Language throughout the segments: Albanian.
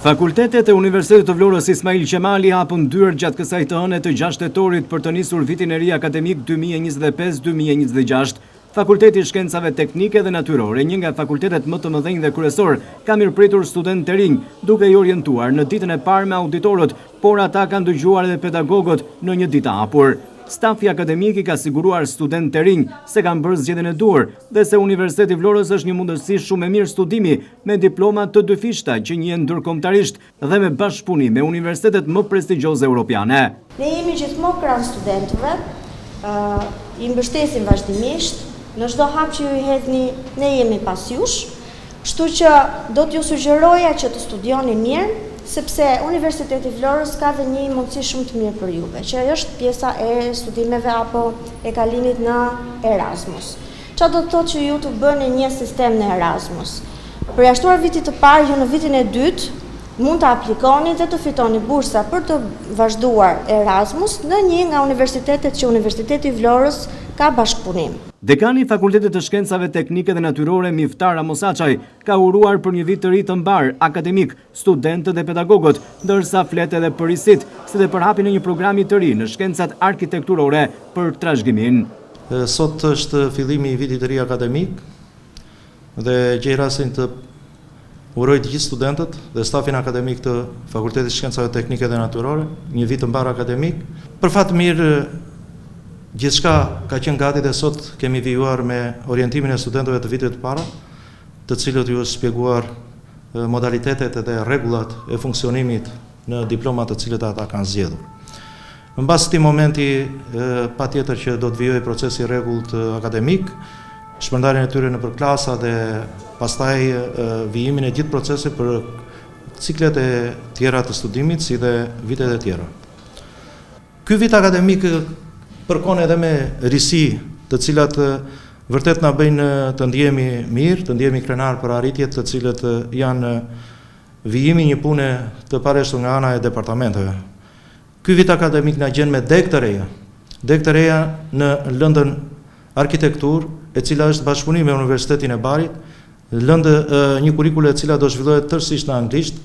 Fakultetet e Universitetit të Vlorës Ismail Qemali hapën dyert gjatë kësaj të hëne të 6 tetorit për të nisur vitin e ri akademik 2025-2026. Fakulteti i Shkencave Teknike dhe Natyrore, një nga fakultetet më të mëdhenj dhe kryesor, ka mirëpritur studentë të rinj, duke i orientuar në ditën e parë me auditorët, por ata kanë dëgjuar edhe pedagogët në një ditë hapur. Stafi akademik i ka siguruar studentë të rinj se kanë bërë zgjedhjen e duhur dhe se Universiteti i Vlorës është një mundësi shumë e mirë studimi me diploma të dyfishta që njihen ndërkombëtarisht dhe me bashkëpunim me universitetet më prestigjioze europiane. Ne jemi gjithmonë pranë studentëve, i mbështesim vazhdimisht, në çdo hap që ju i hedhni ne jemi pas jush, kështu që do t'ju sugjeroja që të studioni mirë, sepse Universiteti i Vlorës ka dhe një mundësi shumë të mirë për juve, që është pjesa e studimeve apo e kalimit në Erasmus. Çfarë do të thotë që ju të bëni një sistem në Erasmus? Përjashtuar vitit të parë, ju në vitin e dytë mund të aplikoni dhe të fitoni bursa për të vazhduar Erasmus në një nga universitetet që Universiteti i Vlorës ka bashkëpunim. Dekani i Fakultetit të Shkencave Teknike dhe Natyrore Miftar Amosaçaj ka uruar për një vit të ri të mbar akademik studentët dhe pedagogët, ndërsa flet edhe për risit, si dhe për hapjen e një programi të ri në shkencat arkitekturore për trashëgimin. Sot është fillimi i vitit të ri akademik dhe gjej rastin të uroj të gjithë studentët dhe stafin akademik të Fakultetit të Shkencave Teknike dhe Natyrore, një vit të mbar akademik. Për fat mirë, gjithçka ka qenë gati dhe sot kemi vijuar me orientimin e studentëve të vitit të para, të cilët ju është shpjeguar modalitetet dhe rregullat e funksionimit në diplomat të cilët ata kanë zgjedhur. Në bas këtij momenti, patjetër që do të vijojë procesi i rregullt akademik, shpërndarjen e tyre nëpër klasa dhe pastaj vijimin e gjithë procesit për ciklet e tjera të studimit si dhe vitet e tjera. Ky vit akademik përkon edhe me risi të cilat vërtet na bëjnë të ndjehemi mirë, të ndjehemi krenar për arritjet të cilët janë vijimi një pune të pareshtur nga ana e departamenteve. Ky vit akademik na gjen me deg të reja në lëndën arkitektur, e cila është bashkëpunim me Universitetin e Barit, një kurikule e cila do zhvillohet tërësisht në anglisht.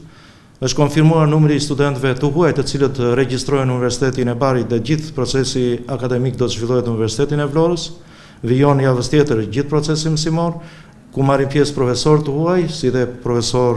Është konfirmuar numri i studentëve të huaj të cilët regjistrohen në Universitetin e Barit dhe gjithë procesi akademik do të zhvillohet në Universitetin e Vlorës. Vijon javës tjetër gjithë procesi mësimor, ku marrin pjesë profesorë të huaj, si dhe profesor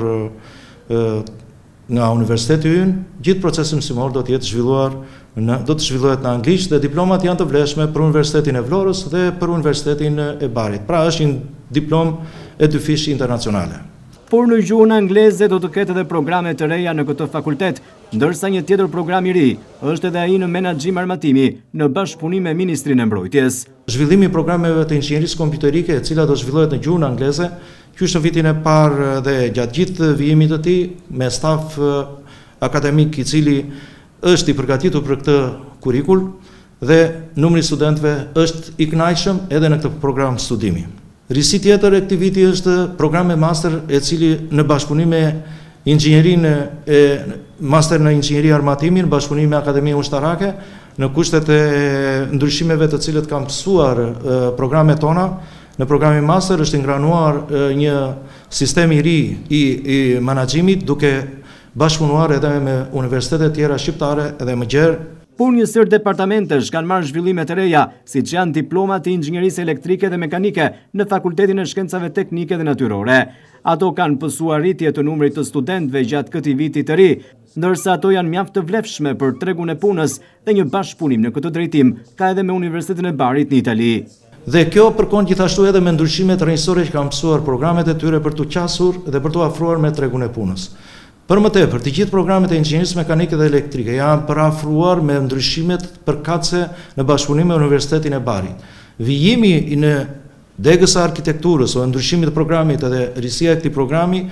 nga Universiteti ynë. Gjithë procesi mësimor do të jetë zhvilluar do të zhvillohet në anglisht dhe diplomat janë të vlefshme për Universitetin e Vlorës dhe për Universitetin e Barit. Pra është një diplomë e dyfish internacionale. Por në gjuhën angleze do të ketë edhe programe të reja në këtë fakultet, ndërsa një tjetër program i ri është edhe ai në menaxhim armatimi në bashkëpunim me Ministrinë e Mbrojtjes. Zhvillimi i programeve të inxhinierisë kompjuterike, e cila do zhvillohet në gjuhën angleze, ky është në vitin e parë dhe gjatë gjithë vijimit të tij me staf akademik i cili është i përgatitur për këtë kurikull dhe numri i studentëve është i kënaqshëm edhe në këtë program studimi. Risi tjetër e këtij viti është programi master, e cili në bashkëpunim me master në inxhinieri armatimi, në bashkëpunim me Akademinë Ushtarake, në kushtet e ndryshimeve të cilët kanë mësuar programet tona, në programin master është ingranuar një sistem i ri i menaxhimit, duke bashkëpunuar edhe me universitetet tjera shqiptare edhe më gjerë. Por një sër departamentesh kanë marrë zhvillime të reja, siç janë diplomat e inxhinierisë elektrike dhe mekanike në Fakultetin e Shkencave Teknike dhe Natyrore. Ato kanë pësuar rritje të numrit të studentëve gjatë këtij viti të ri, ndërsa ato janë mjaft të vlefshme për tregun e punës dhe një bashkëpunim në këtë drejtim ka edhe me Universitetin e Barit në Itali. Dhe kjo përkon gjithashtu edhe me ndryshimet rrënjësore që kanë mësuar programet e tyre për t'u qasur dhe për t'u afruar me tregun e punës. Për më tepër, të gjithë programet e inxhinierisë mekanike dhe elektrike janë parafruar me ndryshimet përkatëse në bashkëpunim me Universitetin e Barit. Vijimi në degës së arkitekturës o ndryshimit të programit edhe risia e këtij programi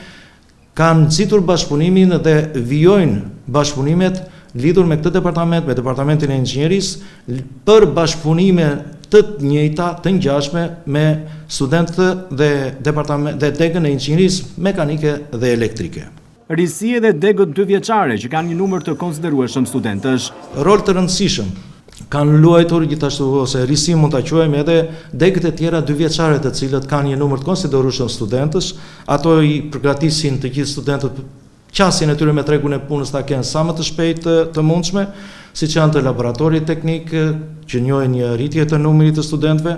kanë nxitur bashkëpunimin dhe vijojnë bashkëpunimet lidhur me këtë departament, me departamentin e inxhinierisë, për bashkëpunime të njëjta, të ngjashme me studentët dhe degën e inxhinierisë mekanike dhe elektrike. Risi edhe degët 2 vjeçare që kanë një numër të konsiderueshëm studentësh. Rol të rëndësishëm kanë luajtur gjithashtu, ose risi mund ta quajmë edhe degët e tjera 2 vjeçare të cilët kanë një numër të konsiderueshëm studentësh. Ato i përgatisin të gjithë studentët qasjen e tyre me tregun e punës ta kenë sa më të shpejt të mundshme, siç janë të laboratorit teknik që njohin një rritje të numrit të studentëve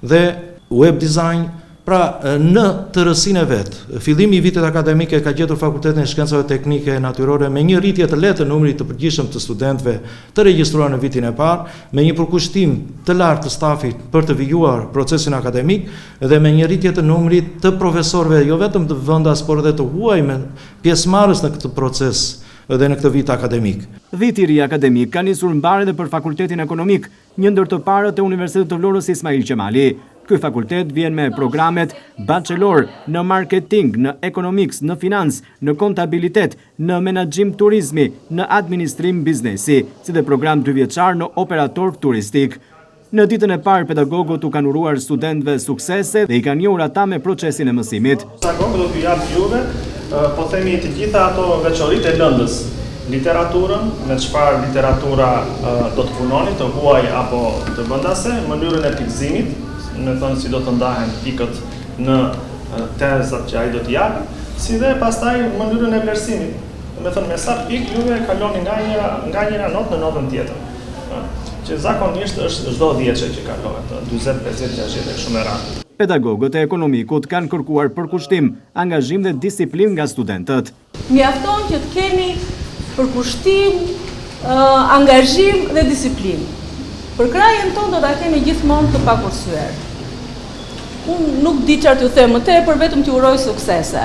dhe web design. Pra, në tërësinë e vet, fillimi i vitit akademik ka gjetur Fakultetin e Shkencave Teknike e Natyrore me një rritje të lehtë të numrit të përgjithshëm të studentëve të regjistruar në vitin e parë, me një përkushtim të lartë të stafit për të vijuar procesin akademik dhe me një rritje të numrit të profesorëve jo vetëm të vendas, por edhe të huaj me pjesëmarrës në këtë proces dhe në këtë vit akademik. Viti i ri akademik ka nisur mbar edhe për Fakultetin Ekonomik, një ndër të parët e Universitetit të Vlorës Ismail Qemali. Ky fakultet vjen me programet bachelor në marketing, në economics, në financë, në kontabilitet, në menaxhim turizmi, në administrim biznesi, si dhe program 2 vjeçar në operator turistik. Në ditën e parë, pedagogët u kanë uruar studentëve suksese dhe i kanë njohur ata me procesin e mësimit. Pedagogët do t'ju jap juve, po themi të gjitha ato veçoritë e lëndës. Literaturën, me çfarë literatura do të punoni, të huaj apo të vendase, mënyrën e pikëzimit, me thënë si do të ndahen pikët në tezat që ai do t'i japë, si dhe pastaj mënyrën e vlerësimit. Me thënë me sa pikë juve kaloni nga njëra notë në notën tjetër. Që zakonisht është çdo 10 që kalohet, 40, 50, 60 e kështu me radhë. Pedagogët e ekonomikut kanë kërkuar përkushtim, angazhim dhe disiplinë nga studentët. Mjafton që të keni përkushtim, angazhim dhe disiplinë. Për krajën tonë do ta keni gjithmonë të pakursyer. Unë nuk di çfarë t'ju them më tepër, vetëm t'ju uroj suksese.